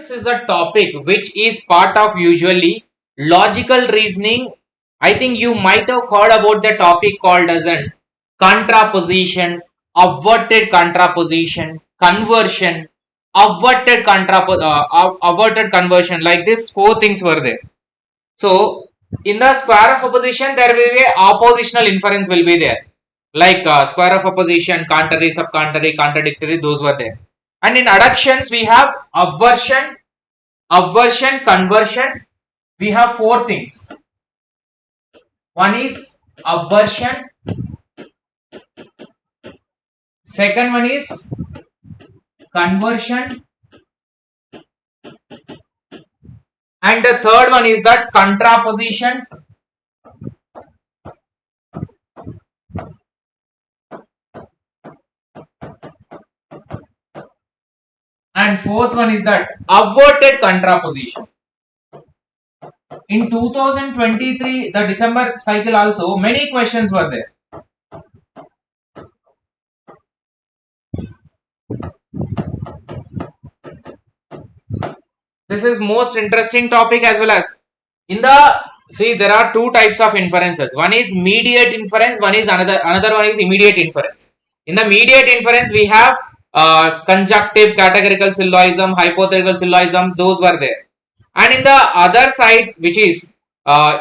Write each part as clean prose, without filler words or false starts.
Deductions is a topic which is part of usually logical reasoning. I think you might have heard about the topic called as an contraposition, averted contraposition, conversion, averted conversion. Like this, four things were there. So in the square of opposition, there will be a oppositional inference will be there. Like square of opposition, contrary, subcontrary, contradictory, those were there. And in adductions, we have aversion, conversion. We have four things. One is aversion. Second one is conversion. And the third one is that contraposition. And fourth one is that averted contraposition. In 2023, the December cycle also, many questions were there. This is most interesting topic as well as in the, see, there are two types of inferences. One is mediate inference, one is another one is immediate inference. In the mediate inference, we have conjunctive, categorical syllogism, hypothetical syllogism, those were there. And in the other side, which is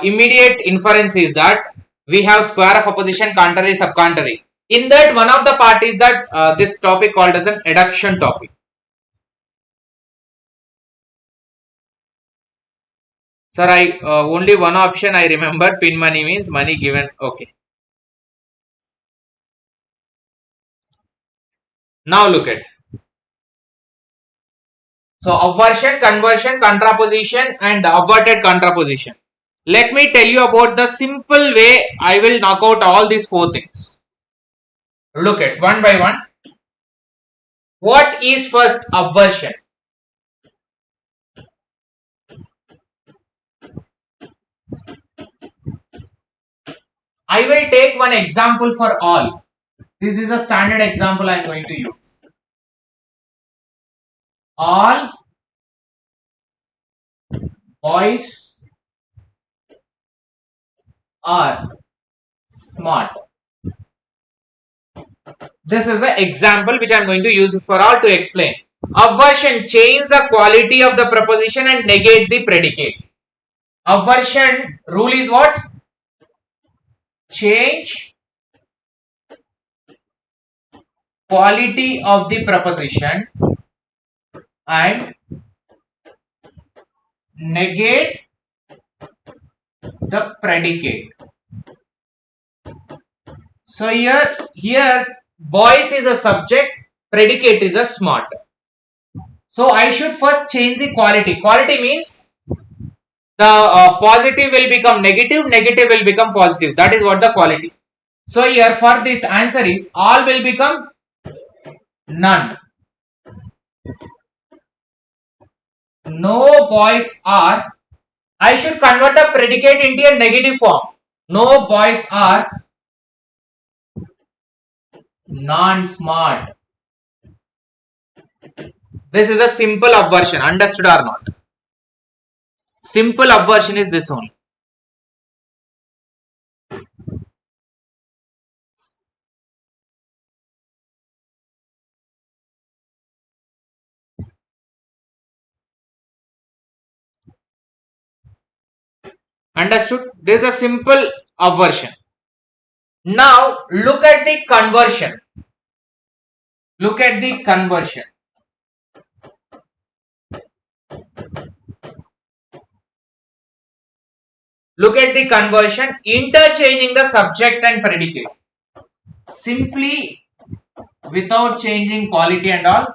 immediate inference, is that we have square of opposition, contrary, subcontrary. In that, one of the part is that this topic called as an adduction topic. Sir, I only one option I remember. Pin money means money given. Okay. Now look at. So aversion, conversion, contraposition, and averted contraposition. Let me tell you about the simple way I will knock out all these four things. Look at one by one. What is first aversion? I will take one example for all. This is a standard example I am going to use. All boys are smart. This is an example which I am going to use for all to explain. Aversion, change the quality of the proposition and negate the predicate. Aversion rule is what? Change quality of the proposition and negate the predicate. So here boys is a subject, predicate is a smart. So I should first change the quality. Quality means the positive will become negative, negative will become positive. That is what the quality. So here for this answer is all will become none. No boys are. I should convert the predicate into a negative form. No boys are non-smart. This is a simple aversion. Understood or not? Simple aversion is this one. Understood? This is a simple aversion. Now look at the conversion. Look at the conversion. Look at the conversion, interchanging the subject and predicate. Simply without changing quality and all.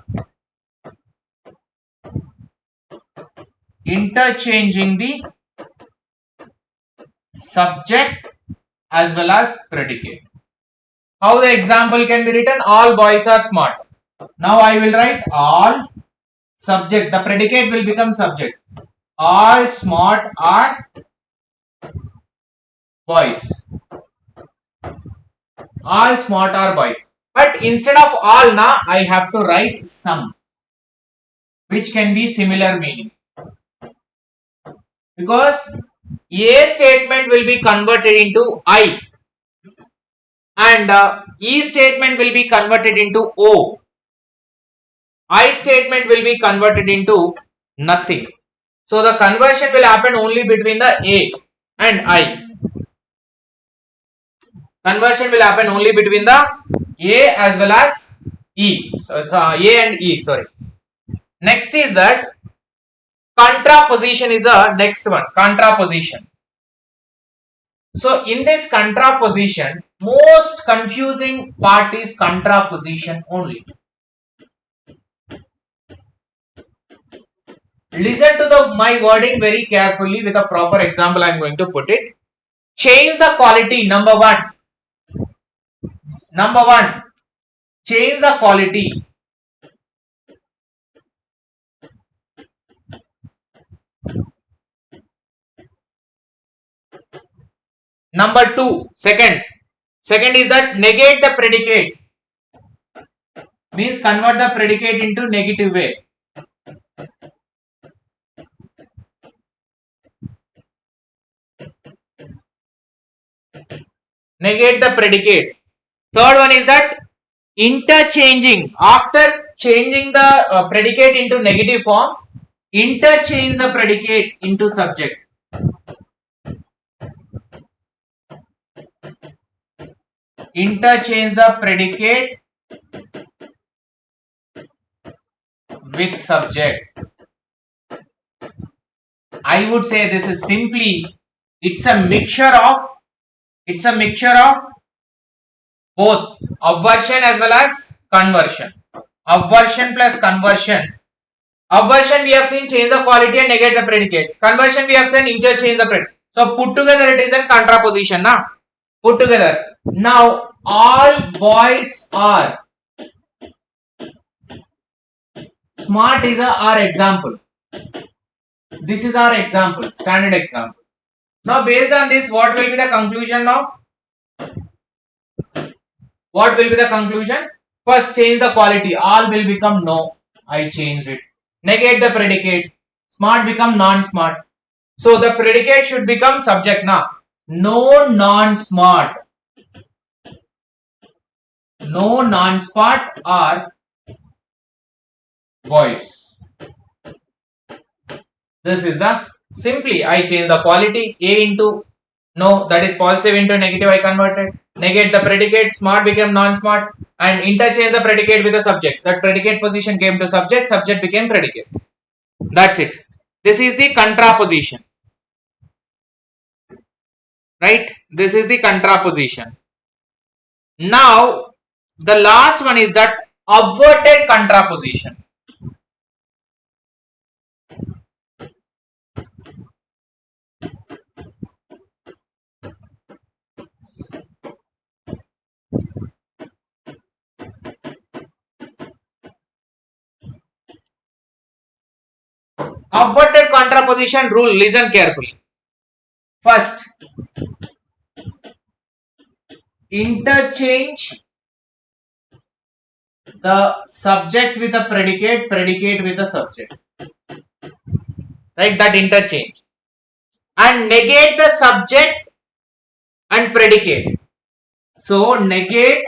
Interchanging the subject as well as predicate. How the example can be written? All boys are smart. Now I will write all subject. The predicate will become subject. All smart are boys. All smart are boys. But instead of all, now I have to write some. which can be similar meaning, because A statement will be converted into I and E statement will be converted into O. I statement will be converted into nothing. So the conversion will happen only between the A and I. Conversion will happen only between the A as well as E. So A and E, sorry. Next is that contraposition is the next one. Contraposition. So in this contraposition, most confusing part is contraposition only. Listen to my wording very carefully with a proper example I am going to put it. Change the quality, number one. Number one, change the quality. Number two, second is that negate the predicate. Means convert the predicate into negative way. Negate the predicate. Third one is that interchanging. After changing the predicate into negative form, interchange the predicate into subject. Interchange the predicate with subject. I would say this is simply, it's a mixture of both obversion as well as conversion. Obversion plus conversion. Obversion we have seen change the quality and negate the predicate. Conversion we have seen interchange the predicate. So put together it is a contraposition now. Put together. Now all boys are smart is our example. This is our example, standard example. Now based on this, what will be the conclusion now? What will be the conclusion? First change the quality. All will become no. I changed it. Negate the predicate. Smart become non-smart. So the predicate should become subject now. No non-smart. No non-smart are boys. This is the simply I change the quality. A into no, that is positive into negative I converted. Negate the predicate, smart became non-smart, and interchange the predicate with the subject. That predicate position came to subject, subject became predicate. That's it. This is the contraposition. Right? This is the contraposition. Now, the last one is that obverted contraposition. Obverted contraposition rule, listen carefully. First, interchange the subject with a predicate, predicate with a subject. Right, that interchange. And negate the subject and predicate. So, negate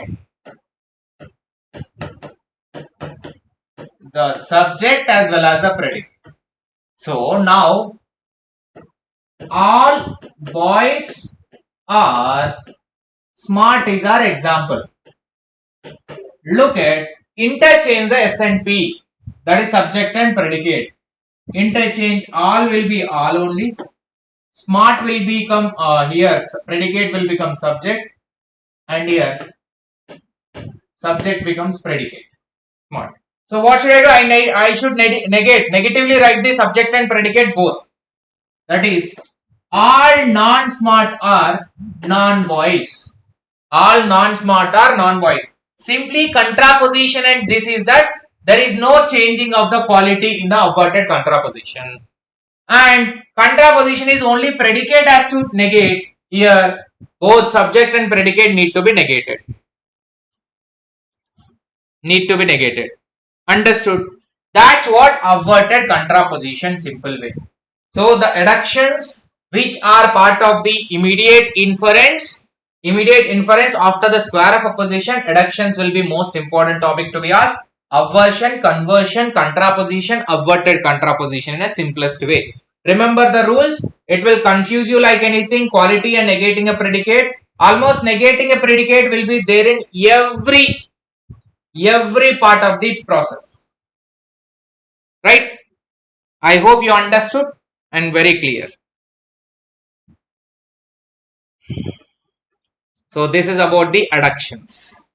the subject as well as the predicate. So, now all boys are smart is our example. Look at interchange the S and P, that is subject and predicate. Interchange all will be all only. Smart will become here predicate will become subject, and here subject becomes predicate. Smart. So what should I do? I should negatively write the subject and predicate both. That is, all non-smart are non-boys. All non-smart are non-boys. Simply contraposition, and this is that there is no changing of the quality in the obverted contraposition. And contraposition is only predicate has to negate. Here both subject and predicate need to be negated. Understood. That's what averted contraposition simple way. So the adductions which are part of the immediate inference after the square of opposition, adductions will be most important topic to be asked. Aversion, conversion, contraposition, averted contraposition in a simplest way. Remember the rules. It will confuse you like anything. Quality and negating a predicate. Almost negating a predicate will be there in every part of the process. Right? I hope you understood and very clear. So this is about the adductions.